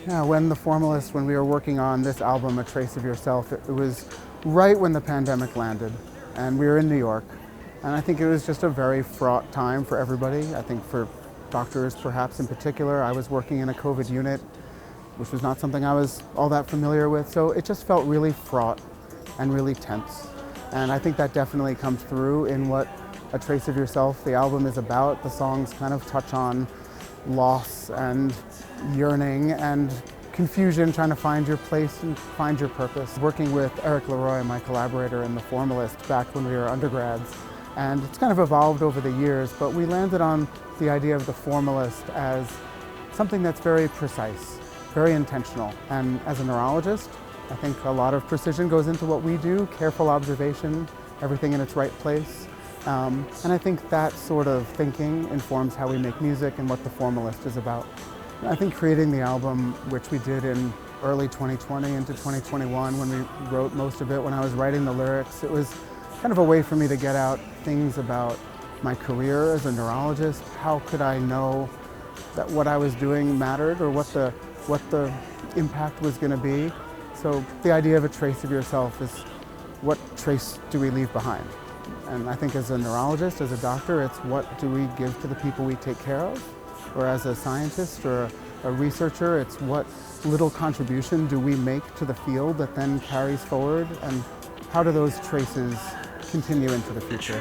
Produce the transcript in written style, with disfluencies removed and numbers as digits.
Yeah, when we were working on this album, A Trace of Yourself, it was right when the pandemic landed, and we were in New York. And I think it was just a very fraught time for everybody. I think for doctors, perhaps in particular. I was working in a COVID unit, which was not something I was all that familiar with. So it just felt really fraught and really tense. And I think that definitely comes through in what A Trace of Yourself, the album, is about. The songs kind of touch on loss and yearning and confusion, trying to find your place and find your purpose. Working with Eric Leroy, my collaborator in The Formalist, back when we were undergrads, and it's kind of evolved over the years, but we landed on the idea of The Formalist as something that's very precise, very intentional. And as a neurologist, I think a lot of precision goes into what we do, careful observation, everything in its right place. And I think that sort of thinking informs how we make music and what The Formalist is about. I think creating the album, which we did in early 2020 into 2021 when we wrote most of it, when I was writing the lyrics, it was kind of a way for me to get out things about my career as a neurologist. How could I know that what I was doing mattered, or what the impact was going to be? So the idea of a trace of yourself is, what trace do we leave behind? And I think as a neurologist, as a doctor, it's what do we give to the people we take care of? Or as a scientist or a researcher, it's what little contribution do we make to the field that then carries forward, and how do those traces continue into the future?